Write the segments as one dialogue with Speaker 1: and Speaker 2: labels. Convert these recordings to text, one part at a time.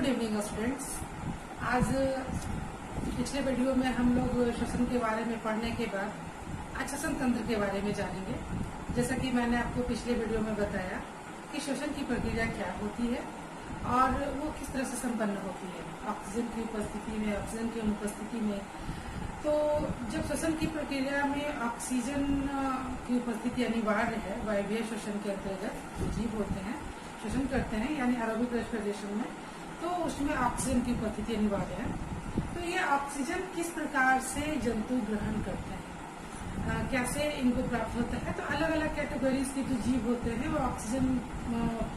Speaker 1: Good evening students. आज पिछले video में हम लोग श्वसन के बारे में पढ़ने के बाद आज श्वसन तंत्र के बारे में जानेंगे। जैसा कि मैंने आपको पिछले वीडियो में बताया कि श्वसन की प्रक्रिया क्या होती है और वो किस तरह से संपन्न होती है ऑक्सीजन की उपस्थिति में, ऑक्सीजन की अनुपस्थिति में। तो जब श्वसन की प्रक्रिया में ऑक्सीजन की उपस्थिति अनिवार्य है, वायवीय श्वसन के अंतर्गत जीव होते हैं श्वसन करते हैं यानी एरोबिक रेस्पिरेशन में, तो उसमें ऑक्सीजन की उपस्थिति अनिवार्य है। तो ये ऑक्सीजन किस प्रकार से जंतु ग्रहण करते हैं, कैसे इनको प्राप्त होता है। तो अलग अलग कैटेगरीज के जो जीव होते हैं वो ऑक्सीजन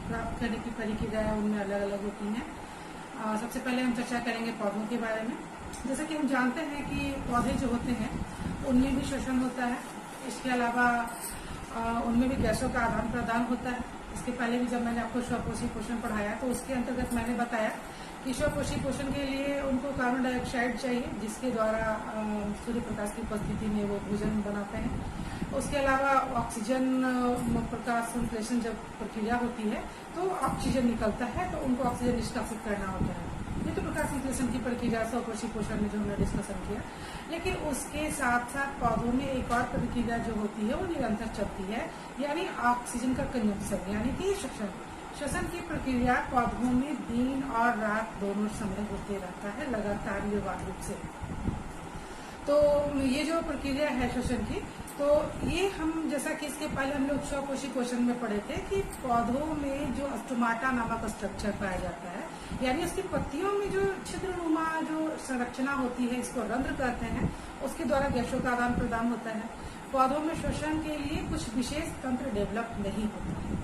Speaker 1: प्राप्त करने की प्रक्रिया उनमें अलग अलग होती है। सबसे पहले हम चर्चा करेंगे पौधों के बारे में। जैसा कि हम जानते हैं कि पौधे जो होते हैं उनमें भी श्वसन होता है। इसके अलावा उनमें भी गैसों का आदान प्रदान होता है। इसके पहले भी जब मैंने आपको स्वपोषी पोषण पढ़ाया तो उसके अंतर्गत मैंने बताया कि स्वपोषी पोषण के लिए उनको कार्बन डाइऑक्साइड चाहिए, जिसके द्वारा सूर्य प्रकाश की उपस्थिति में वो भोजन बनाते हैं। उसके अलावा ऑक्सीजन प्रकाश संश्लेषण जब प्रक्रिया होती है तो ऑक्सीजन निकलता है, तो उनको ऑक्सीजन निष्कासित करना होता है। ये तो प्रकाश संश्लेषण की प्रक्रिया स्वपोषी पोषण में जो हमने डिस्कशन किया। लेकिन उसके साथ साथ पौधों में एक और प्रक्रिया जो होती है वो निरंतर चलती है, यानी ऑक्सीजन का कंजम्पशन यानी कि श्वसन। श्वसन की प्रक्रिया पौधों में दिन और रात दोनों समय होते रहता है लगातार निर्बाध रूप से। तो ये जो प्रक्रिया है श्वसन की, तो ये हम जैसा कि इसके पहले हम लोग स्वपोषी पोषण में पढ़े थे कि पौधों में जो स्टोमाटा नामक स्ट्रक्चर पाया जाता है, यानी उसकी पत्तियों में जो छिद्रनुमा जो संरचना होती है, इसको रंध्र कहते हैं, उसके द्वारा गैसों का आदान प्रदान होता है। पौधों में श्वसन के लिए कुछ विशेष तंत्र डेवलप नहीं होता है।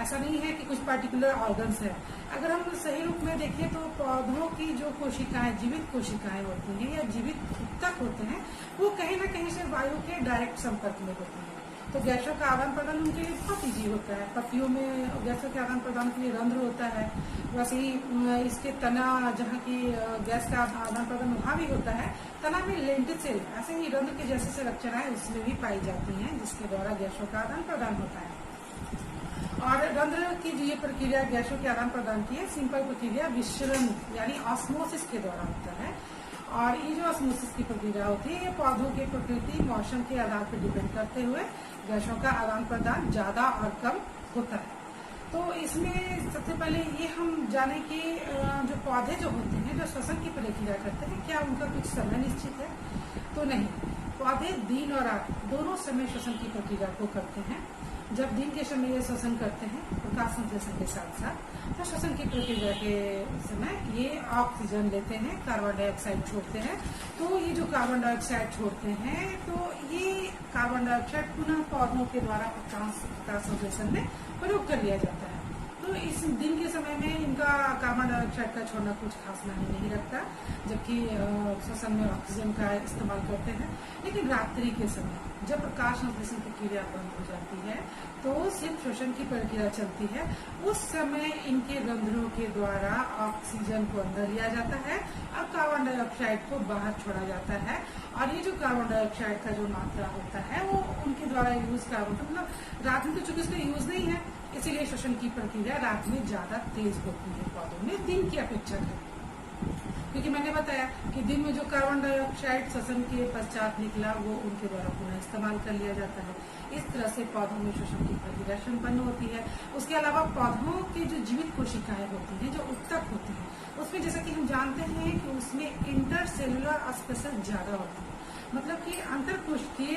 Speaker 1: ऐसा नहीं है कि कुछ पार्टिकुलर ऑर्गन्स है। अगर हम सही रूप में देखें तो पौधों की जो कोशिकाएं, जीवित कोशिकाएं होती हैं या जीवित ऊतक होते हैं, वो कहीं ना कहीं से वायु के डायरेक्ट संपर्क में होती है। तो गैसों का आदान प्रदान उनके लिए बहुत ईजी होता है। पत्तियों में गैसों के आदान प्रदान के लिए रंध्र होता है, वैसे ही इसके तना जहाँ की गैस का आदान प्रदान वहाँ भी होता है। तना में लेंटिसेल ऐसे ही रंध्र के जैसे संरचनाएं उसमें भी पाई जाती हैं, जिसके द्वारा गैसों का आदान प्रदान होता है। और रंध्र की जो ये प्रक्रिया गैसों के आदान प्रदान की है, सिंपल प्रक्रिया विसरण यानी ऑस्मोसिस के द्वारा होता है। और ये जो ऑस्मोसिस की प्रक्रिया होती है, ये पौधों के प्रकृति मौसम के आधार पर डिपेंड करते हुए गैसों का आदान प्रदान ज्यादा और कम होता है। तो इसमें सबसे पहले ये हम जाने कि जो पौधे जो होते हैं जो श्वसन की प्रक्रिया करते हैं, क्या उनका कुछ समय निश्चित है? तो नहीं, पौधे दिन और रात दोनों समय श्वसन की प्रक्रिया को करते हैं। जब दिन के समय ये श्वसन करते हैं प्रकाश संश्लेषण के साथ साथ, तो श्वसन की प्रक्रिया के समय ये ऑक्सीजन लेते हैं, कार्बन डाइऑक्साइड छोड़ते हैं। तो ये जो कार्बन डाइऑक्साइड छोड़ते हैं, तो ये कार्बन डाइऑक्साइड पुनः पौधों के द्वारा प्रकाश संश्लेषण में प्रयोग कर लिया जाता है। तो इस दिन के समय में इनका कार्बन डाइऑक्साइड का छोड़ना कुछ खास मायने नहीं रखता, जबकि श्वसन में ऑक्सीजन का इस्तेमाल करते हैं। लेकिन रात्रि के समय जब प्रकाश संश्लेषण प्रक्रिया बंद हो जाती है तो सिर्फ श्वसन की प्रक्रिया चलती है। उस समय इनके रंध्रों के द्वारा ऑक्सीजन को अंदर लिया जाता है और कार्बन डाइऑक्साइड को बाहर छोड़ा जाता है। और ये जो कार्बन डाइऑक्साइड का जो मात्रा होता है वो उनके द्वारा यूज का मतलब रात में तो चूंकि इसका यूज नहीं है, इसीलिए श्वसन की प्रक्रिया रात में ज्यादा तेज होती है पौधों में दिन की अपेक्षा में। क्योंकि मैंने बताया कि दिन में जो कार्बन डाइऑक्साइड श्वसन के पश्चात निकला वो उनके द्वारा पुनः इस्तेमाल कर लिया जाता है। इस तरह से पौधों में श्वसन की प्रक्रिया संपन्न होती है। उसके अलावा पौधों की जो जीवित कोशिकाएं होती हैं, जो ऊतक होती हैं, उसमें जैसा कि हम जानते हैं कि उसमें इंटरसेलुलर स्पेसेस ज्यादा होती है, मतलब कि अंतरकोशिकीय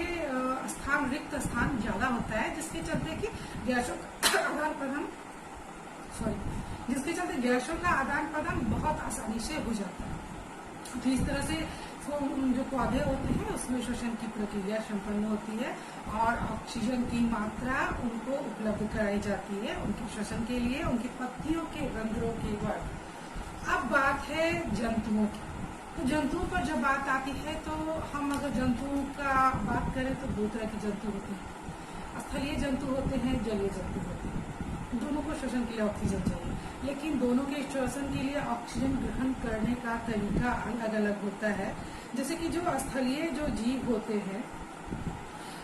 Speaker 1: स्थान, रिक्त स्थान ज्यादा होता है, जिसके चलते कि गैसों का आदान प्रदान जिसके चलते गैसों का आदान प्रदान बहुत आसानी से हो जाता है। तो इस तरह से जो पौधे होते हैं उसमें श्वसन की प्रक्रिया संपन्न होती है और ऑक्सीजन की मात्रा उनको उपलब्ध कराई जाती है उनके श्वसन के लिए, उनकी पत्तियों के रंध्रों के द्वारा। अब बात है जंतुओं की। तो जंतुओं पर जब बात आती है तो हम अगर जंतुओं का बात करें तो दो तरह के जंतु होते हैं। स्थलीय जंतु होते हैं, जलीय जंतु होते हैं। दोनों को श्वसन के लिए ऑक्सीजन चाहिए, लेकिन दोनों के श्वसन के लिए ऑक्सीजन ग्रहण करने का तरीका अलग अलग होता है। जैसे कि जो स्थलीय जो जीव होते हैं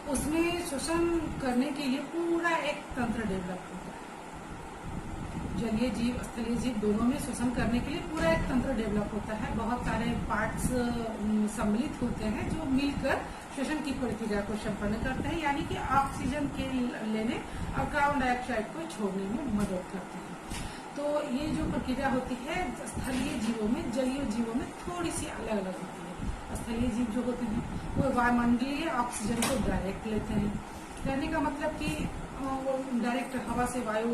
Speaker 1: उसमें श्वसन करने के लिए पूरा एक तंत्र डेवलप होता है। जलीय जीव स्थलीय जीव दोनों में श्वसन करने के लिए पूरा एक तंत्र डेवलप होता है। बहुत सारे पार्ट्स सम्मिलित होते हैं जो मिलकर श्वसन की प्रक्रिया को संपन्न करते हैं, यानी कि ऑक्सीजन के लेने और कार्बन डाइऑक्साइड को छोड़ने में मदद करते हैं। तो ये जो प्रक्रिया होती है स्थलीय जीवों में, जलीय जीवों में थोड़ी सी अलग अलग होती है। स्थलीय जीव जो होते हैं वो वायुमंडलीय ऑक्सीजन को डायरेक्ट लेते हैं। कहने का मतलब कि वो डायरेक्ट हवा से वायु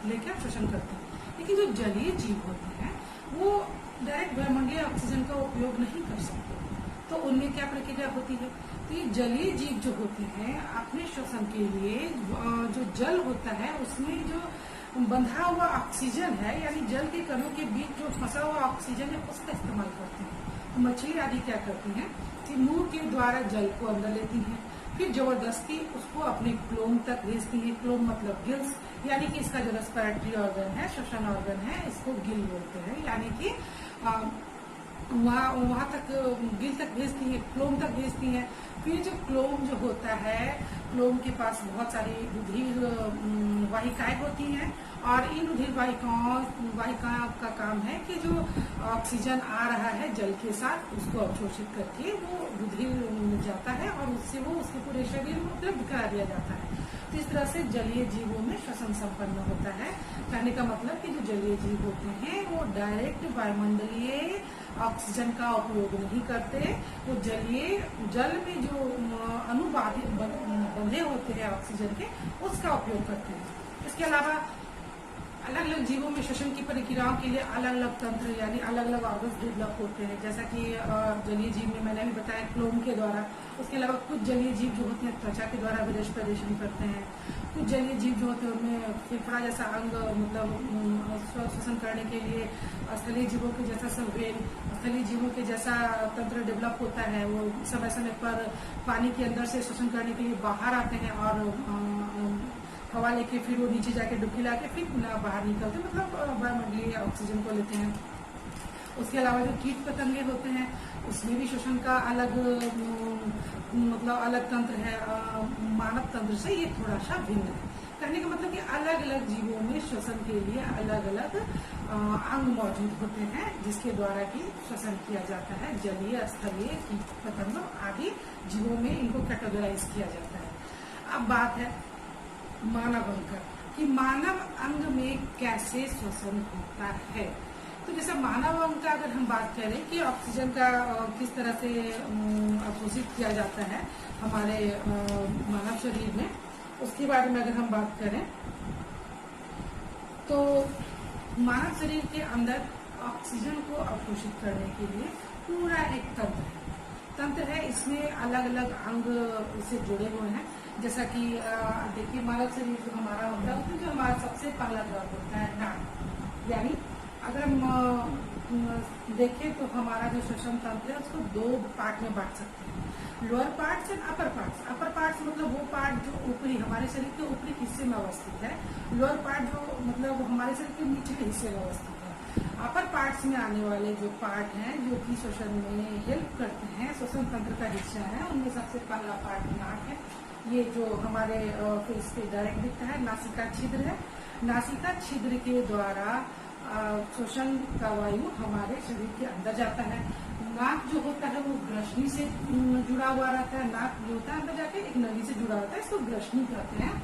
Speaker 1: लेकर श्वसन करते हैं। लेकिन जो जलीय जीव होते हैं वो डायरेक्ट वायुमंडलीय ऑक्सीजन का उपयोग नहीं कर सकते। तो उनमें क्या प्रक्रिया होती है? तो ये जलीय जीव जो होते हैं अपने श्वसन के लिए जो जल होता है उसमें जो बंधा हुआ ऑक्सीजन है, यानी जल के कणों के बीच जो फंसा हुआ ऑक्सीजन है उसका इस्तेमाल करते हैं। तो मछली आदि क्या करती हैं कि मुंह के द्वारा जल को अंदर लेती हैं, फिर जबरदस्ती उसको अपने क्लोम तक भेजती है। क्लोम मतलब गिल्स, यानी कि इसका जो रेस्पिरेटरी ऑर्गन है, श्वसन ऑर्गन है, इसको गिल बोलते हैं। यानी कि वहां तक गिल तक भेजती है, क्लोम तक भेजती है। फिर जो क्लोम जो होता है, क्लोम के पास बहुत सारी रुधिर वाहिकाएं होती हैं और इन रुधिर वाहिकाओं का काम है कि जो ऑक्सीजन आ रहा है जल के साथ उसको अवशोषित करके वो रुधिर में जाता है और उससे वो उसके पूरे शरीर में उपलब्ध करा दिया जाता है। तो इस तरह से जलीय जीवों में श्वसन संपन्न होता है। कहने का मतलब कि जो जलीय जीव होते हैं वो डायरेक्ट वायुमंडलीय ऑक्सीजन का उपयोग नहीं करते। वो जल में जो अनुबाधित बंधे होते हैं ऑक्सीजन के उसका उपयोग करते हैं। इसके अलावा अलग अलग जीवों में श्वसन की प्रक्रियाओं के लिए अलग अलग तंत्र यानी अलग अलग ऑर्गन्स डेवलप होते हैं। जैसा कि जलीय जीव में मैंने भी बताया क्लोम के द्वारा। उसके अलावा कुछ जलीय जीव जो होते हैं त्वचा के द्वारा भी रेस्पिरेशन करते हैं। कुछ जलीय जीव जो होते हैं उनमें फेफड़ा जैसा अंग मतलब श्वसन करने के लिए स्थलीय जीवों के जैसा संवेग, स्थलीय जीवों के जैसा तंत्र डेवलप होता है। वो समय समय पर पानी के अंदर से श्वसन करने के लिए बाहर आते हैं और हवा लेके फिर वो नीचे जाके डुबकी लाके फिर बाहर निकलते, मतलब वायुमंडलीय ऑक्सीजन को लेते हैं। उसके अलावा जो कीट पतंगे होते हैं उसमें भी श्वसन का अलग मतलब अलग तंत्र है। मानव तंत्र से ये थोड़ा सा भिन्न है। कहने का मतलब कि अलग अलग जीवों में श्वसन के लिए अलग अलग अंग मौजूद होते हैं जिसके द्वारा कि श्वसन किया जाता है। जलीय, स्थलीय, कीट पतंग आदि जीवों में इनको कैटेगराइज किया जाता है। अब बात है मानव अंग का कि मानव अंग में कैसे श्वसन होता है। तो जैसे मानव अंग का अगर हम बात करें कि ऑक्सीजन का किस तरह से अवशोषित किया जाता है हमारे मानव शरीर में, उसके बारे में अगर हम बात करें तो मानव शरीर के अंदर ऑक्सीजन को अवशोषित करने के लिए पूरा एक तंत्र है। इसमें अलग अलग अंग इससे जुड़े हुए हैं। जैसा कि देखिए मानव शरीर जो हमारा होता है उसमें जो हमारा सबसे पहला द्वार होता है नाक। यानी अगर हम देखें तो हमारा जो श्वसन तंत्र है उसको दो पार्ट में बांट सकते हैं, lower parts and upper parts. Upper parts मतलब वो पार्ट जो ऊपरी हमारे शरीर के ऊपरी हिस्से में अवस्थित है। लोअर पार्ट जो मतलब हमारे शरीर के निचले हिस्से में अवस्थित है। अपर पार्ट्स में आने वाले जो पार्ट हैं जो कि श्वसन में हेल्प करते हैं, श्वसन तंत्र का हिस्सा है, उनमें सबसे पहला पार्ट नाक है। ये जो हमारे फेस पे डायरेक्ट दिखता है नासिका छिद्र है। नासिका छिद्र के द्वारा श्वसन का वायु हमारे शरीर के अंदर जाता है। नाक जो होता है वो ग्रसनी से जुड़ा हुआ रहता है। नाक जो होता है अंदर जाके एक नली से जुड़ा होता है, इसको ग्रसनी कहते हैं।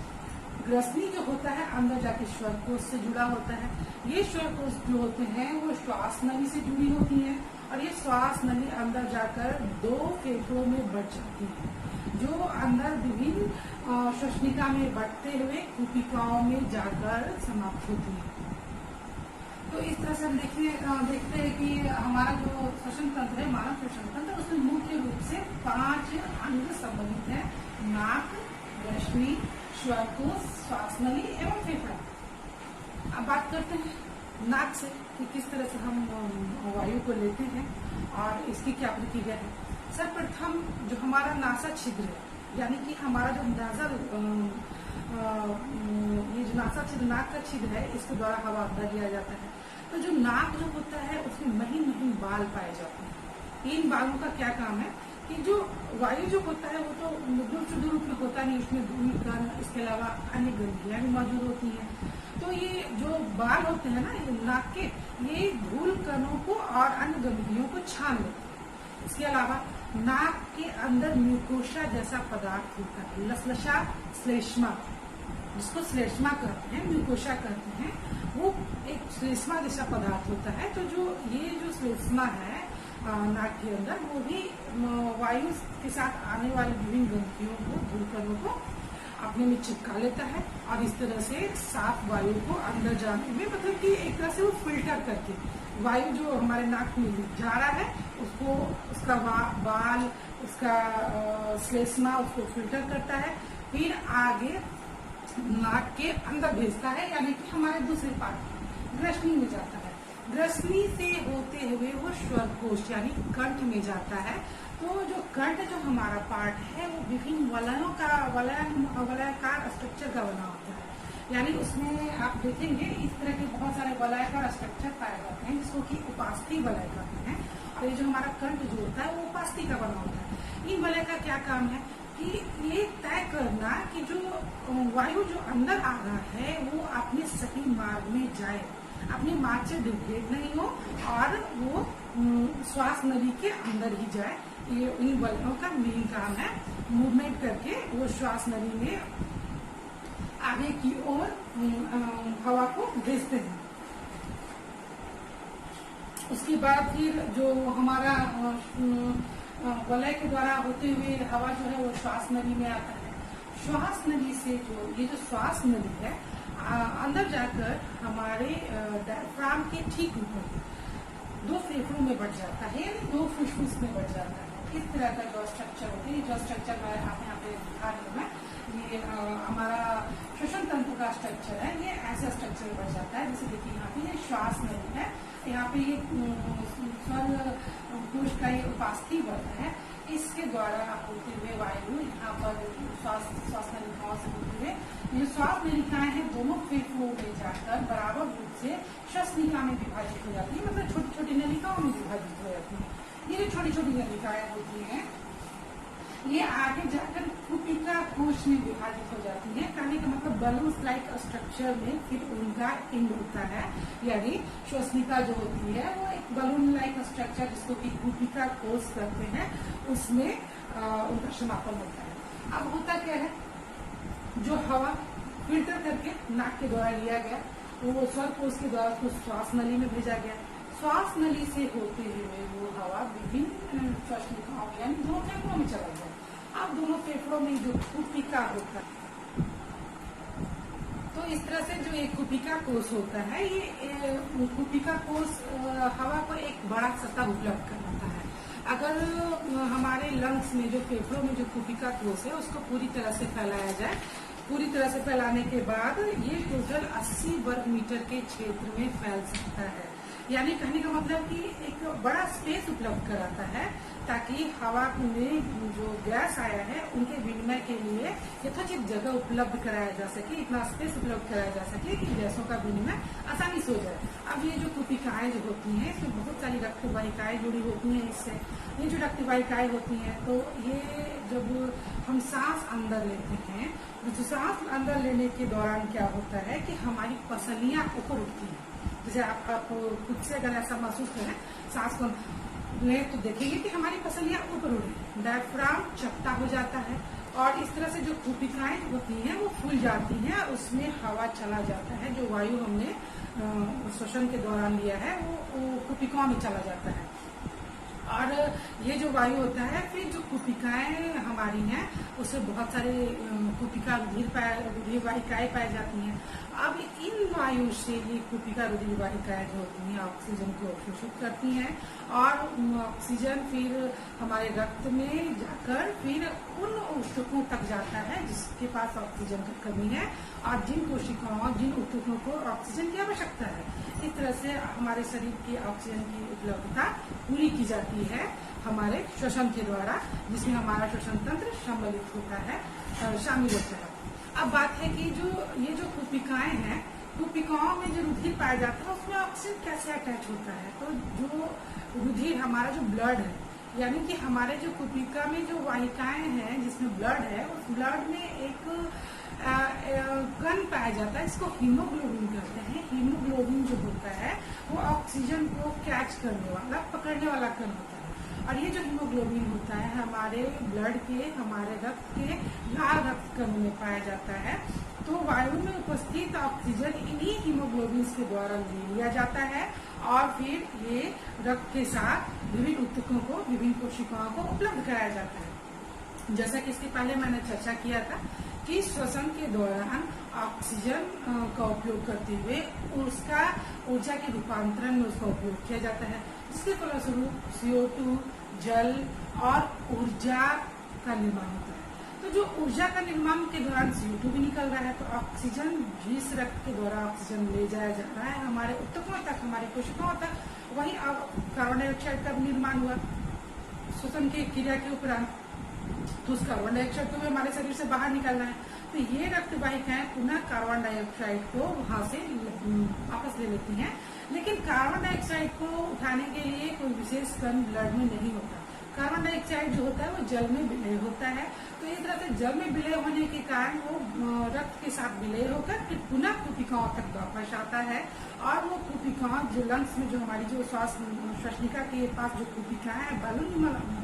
Speaker 1: ग्रसनी जो होता है अंदर जाके श्वासकोश से जुड़ा होता है। ये श्वासकोश जो होते हैं वो श्वास नली से जुड़ी होती है और ये श्वास नली अंदर जाकर दो फेफड़ों में बढ़ जाती है जो अंदर विभिन्न श्वसनिका में बढ़ते हुए कुपिकाओं में जाकर समाप्त होती है। तो इस तरह से हम देखते हैं कि हमारा जो श्वसन तंत्र है, मानव श्वसन तंत्र, उसमें मुख्य रूप से 5 अंग सम्मिलित है: नाक, ग्रसनी, श्वासकोश, श्वास नली एवं फेफड़ा। अब बात करते हैं नाक से कि किस तरह से हम वायु को लेते हैं और इसकी क्या प्रक्रिया है। सर्वप्रथम जो हमारा नासा छिद्र है, यानी कि हमारा जो नाजल ये जो नासा छिद्र, नाक का छिद्र है, इसके द्वारा हवा अंदर लिया जाता है। तो जो नाक जो होता है उसमें महीन महीन बाल पाए जाते हैं। इन बालों का क्या काम है कि जो वायु जो होता है वो तो बिल्कुल शुद्ध रूप में होता नहीं, उसमें धूल कण, इसके अलावा अन्य गंदगियां भी मौजूद होती हैं। तो ये जो बाल होते हैं ना, ये नाक के, ये धूल कणों को और अन्य गंदगियों को छान लेते हैं। इसके अलावा नाक के अंदर म्यूकोसा जैसा पदार्थ होता है, लसलसा श्लेष्मा, जिसको श्लेष्मा कहते हैं, म्यूकोसा कहते हैं, वो एक श्लेष्मा जैसा पदार्थ होता है। तो जो ये जो श्लेष्मा है नाक के अंदर, वो भी वायु के साथ आने वाली विभिन्न गंदगियों को, धूल कणों को अपने में चिपका लेता है और इस तरह से साफ वायु को अंदर जाने में, मतलब कि एक तरह से वो फिल्टर करके वायु जो हमारे नाक में जा रहा है उसको, उसका बाल, उसका श्लेष्मा उसको फिल्टर करता है, फिर आगे नाक के अंदर भेजता है, यानी कि हमारे दूसरे पार्ट ग्रसनी में जाता है। ग्रसनी से होते हुए वो स्वरकोश यानी कंठ में जाता है। तो जो कंठ जो हमारा पार्ट है वो विभिन्न वलयाकार स्ट्रक्चर का बना होता है, यानी उसमें आप देखेंगे इस तरह के बहुत सारे वलयाकार स्ट्रक्चर पाए जाते हैं, जिसको कि उपास्थि वलय कहते हैं। और ये जो हमारा कंठ जो होता है वो उपास्थि का बना होता है। इन वलय का क्या काम है कि ये तय करना कि जो वायु जो अंदर आ रहा है वो अपने सही मार्ग में जाए, अपने मार्ग से डिविएट नहीं हो और वो श्वास नली के अंदर ही जाए। ये इन वलयों का मेन काम है, मूवमेंट करके वो श्वास नली में आगे की ओर हवा को भेजते हैं। उसके बाद फिर जो हमारा वलय के द्वारा होते हुए हवा जो है वो श्वास नली में आता है। श्वास नली से जो ये जो श्वास नली है अंदर जाकर हमारे डायफ्राम के ठीक ऊपर दो फेफड़ों में बढ़ जाता है, यानी दो फुसफुस में बढ़ जाता है। इस तरह का जो स्ट्रक्चर होता है, जो स्ट्रक्चर मैं आप यहाँ पे दिखा रही हूँ मैं, ये हमारा श्वसन तंत्र का स्ट्रक्चर है। ये ऐसा स्ट्रक्चर बढ़ जाता है, जैसे देखिए यहाँ पे ये श्वास नली है, यहाँ पे ये स्वर कोश का ये उपास्थि वर्ग है, इसके द्वारा होते हुए वायु यहाँ पर श्वास नलिकाओं से होते हुए ये श्वास नलिकाएं हैं दोनों फेफड़ों में जाकर बराबर रूप से श्वसनिका में विभाजित हो जाती है, मतलब छोटी छोटी नलिकाओं में विभाजित हो जाती है। ये जो छोटी छोटी नलिकाएं होती हैं ये आगे जाकर कुपिका कोश में विभाजित हो जाती है। कहने का मतलब बलून लाइक स्ट्रक्चर में फिर उनका एंड होता है, यानी श्वसनिका जो होती है वो एक बलून लाइक स्ट्रक्चर जिसको कि कुपिका कोश कहते हैं, उसमें उनका समापन होता है। अब होता क्या है, जो हवा फिल्टर करके नाक के द्वारा लिया गया वो स्वर कोश के द्वारा उसको श्वास नली में भेजा गया। श्वास नली से होते हुए वो हवा विभिन्न श्वसनिकाओं यानी दोनों फेफड़ों में चला गया। अब दोनों फेफड़ों में जो कुपिका होता है, तो इस तरह से जो एक कुपिका कोश होता है, ये कुपिका कोश हवा को एक बड़ा सतह उपलब्ध कराता है। अगर हमारे लंग्स में जो फेफड़ों में जो कुपिका कोश है उसको पूरी तरह से फैलाया जाए, पूरी तरह से फैलाने के बाद ये टोटल 80 वर्ग मीटर के क्षेत्र में फैल सकता है। यानी कहने का मतलब कि एक बड़ा स्पेस उपलब्ध कराता है, ताकि हवा में जो गैस आया है उनके विनिमय के लिए यथोचित जगह उपलब्ध कराया जा सके, इतना स्पेस उपलब्ध कराया जा सके कि गैसों का विनिमय आसानी से हो जाए। अब ये जो कुपिकाएं जो होती हैं इसमें बहुत सारी रक्त वाहिकाएं जुड़ी होती हैं। इससे ये जो रक्त वाहिकाएं होती हैं, तो ये जब हम सांस अंदर लेते हैं, तो सांस अंदर लेने के दौरान क्या होता है कि हमारी पसलियां ऊपर उठती हैं। जैसे आप खुद से अगर ऐसा महसूस करें सांस को ले तो देखेंगे कि हमारी पसलियां ऊपर उठी, डायफ्राम चपटा हो जाता है और इस तरह से जो कुपिकाएं होती हैं वो फूल जाती हैं, उसमें हवा चला जाता है। जो वायु हमने श्वसन के दौरान लिया है वो कुपिकाओं में चला जाता है। और ये जो वायु होता है, फिर जो कुपिकाएं हमारी हैं उससे बहुत सारे कुपिका रुधिर वाहिकाएं पाई जाती हैं। अब इन वायु से ये कुपिका रुधिर वाहिकाएं जो होती हैं ऑक्सीजन को अवशोषित करती हैं और ऑक्सीजन फिर हमारे रक्त में जाकर फिर उन ऊतकों तक जाता है जिसके पास ऑक्सीजन की कमी है और जिन कोशिकाओं जिन ऊतकों को ऑक्सीजन की आवश्यकता है। इस तरह से हमारे शरीर की ऑक्सीजन की उपलब्धता पूरी की जाती है हमारे श्वसन के द्वारा, जिसमें हमारा श्वसन तंत्र सम्मिलित होता है, शामिल होता है। अब बात है कि ये जो कुपिकाएं हैं, कुपिकाओं में जो रुधिर पाया जाता है उसमें ऑक्सीजन कैसे अटैच होता है। तो जो रुधिर हमारा जो ब्लड है यानी कि हमारे जो कुपिका में जो वाहिकाएं हैं जिसमें ब्लड है, उस ब्लड में एक कण पाया जाता है, इसको हीमोग्लोबिन कहते हैं। हीमोग्लोबिन जो होता है वो ऑक्सीजन को कैच करने वाला, पकड़ने वाला कण होता है। और ये जो हीमोग्लोबिन होता है हमारे ब्लड के, हमारे रक्त के लाल रक्त कणों में पाया जाता है। तो वायु में उपस्थित ऑक्सीजन इन्हीं हीमोग्लोबिन के द्वारा ले लिया जाता है और फिर ये रक्त के साथ विभिन्न ऊतकों को, विभिन्न कोशिकाओं को उपलब्ध कराया जाता है। जैसा कि इसके पहले मैंने चर्चा किया था कि श्वसन के दौरान ऑक्सीजन का उपयोग करते हुए उसका ऊर्जा के रूपांतरण में उसका उपयोग किया जाता है, जिसके फलस्वरूप CO2, जल और ऊर्जा का निर्माण होता है। तो जो ऊर्जा का निर्माण के दौरान CO2 भी निकल रहा है, तो ऑक्सीजन जिस रक्त के द्वारा ऑक्सीजन ले जाया जा रहा है हमारे ऊतकों तक, हमारे कोशिकाओं तक, वही कार्बन डाइऑक्साइड का निर्माण हुआ श्वसन की क्रिया के उपरांत। तो उस कार्बन डाइऑक्साइड को भी हमारे शरीर से बाहर निकलना है, तो ये रक्त वाहिकाएं पुनः कार्बन डाइऑक्साइड को वहां से वापस ले लेती हैं। लेकिन कार्बन डाइऑक्साइड को उठाने के लिए कोई विशेष कण ब्लड में नहीं होता। कार्बन डाइऑक्साइड जो होता है वो जल में विलय होता है। तो इस तरह से जल में विलय होने के कारण वो रक्त के साथ विलय होकर फिर पुनः कुपिकाओं तक वापस आता है। और वो कुपिकाओं जो लंग्स में, जो हमारी जो श्वसनिका के पास जो कुपिकाएं है,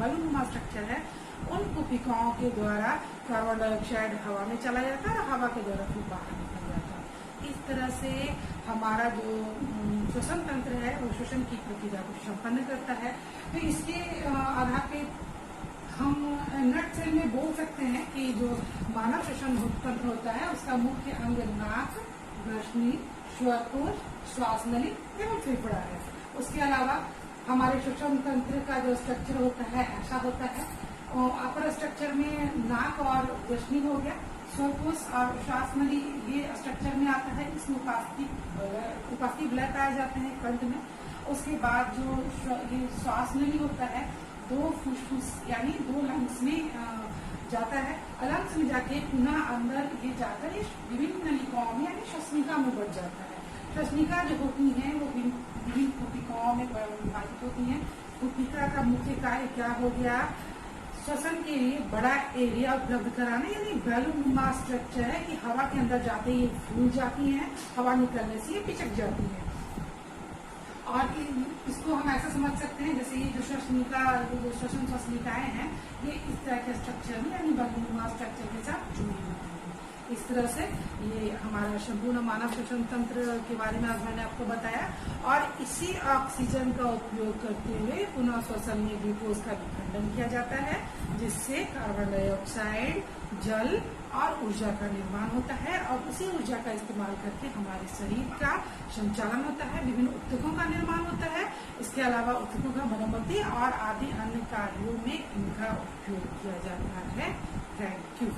Speaker 1: बलूनुमा स्ट्रक्चर है, उन कुपिकाओं के द्वारा कार्बन डाइऑक्साइड हवा में चला जाता है और हवा के द्वारा फिर बाहर निकल जाता है। इस तरह से हमारा जो श्वसन तंत्र है वो श्वसन की प्रक्रिया को संपन्न करता है। तो इसके आधार पे हम नटसेल में बोल सकते हैं कि जो मानव श्वसन तंत्र होता है उसका मुख्य अंग नाक, ग्रसनी, श्वासकोश, श्वास नली एवं फेफड़ा है। उसके अलावा हमारे श्वसन तंत्र का जो स्ट्रक्चर होता है ऐसा होता है। अपर स्ट्रक्चर में नाक और ग्रसनी हो गया, श्वासकोश और श्वास नली ये स्ट्रक्चर में आता है। इसमें उपास्थि विलय पाए जाते हैं कंठ में। उसके बाद जो ये श्वास नली होता है दो फुसफुस यानी दो लंग्स में जाता है। लंग्स में जाके पुनः अंदर ये जाकर ये विभिन्न नलिकाओं में यानी श्वसनिका में बढ़ जाता है। श्वसनिका जो होती है वो विभिन्न कुपिकाओं में विभाजित होती है। कुपिका का मुख्य कार्य क्या हो गया? श्वसन के लिए बड़ा एरिया उपलब्ध कराना, यानी बैलूनुमा स्ट्रक्चर है कि हवा के अंदर जाते ही फूल जाती हैं, हवा निकलने से ये पिचक जाती है। और इसको हम ऐसा समझ सकते हैं जैसे ये जो श्वसन श्वसनिकाएं हैं ये इस तरह के स्ट्रक्चर में यानी बैलूनुमा स्ट्रक्चर के साथ जुड़ी हुई है। इस तरह से ये हमारा संपूर्ण मानव श्वसन तंत्र के बारे में आज मैंने आपको बताया। और इसी ऑक्सीजन का उपयोग करते हुए पुनः श्वसन में ग्लूकोज का विखंडन किया जाता है, जिससे कार्बन डाइऑक्साइड, जल और ऊर्जा का निर्माण होता है। और उसी ऊर्जा का इस्तेमाल करके हमारे शरीर का संचालन होता है, विभिन्न ऊतकों का निर्माण होता है। इसके अलावा ऊतकों का मरम्मति और आदि अन्य कार्यों में इनका उपयोग किया जाता है। Thank you.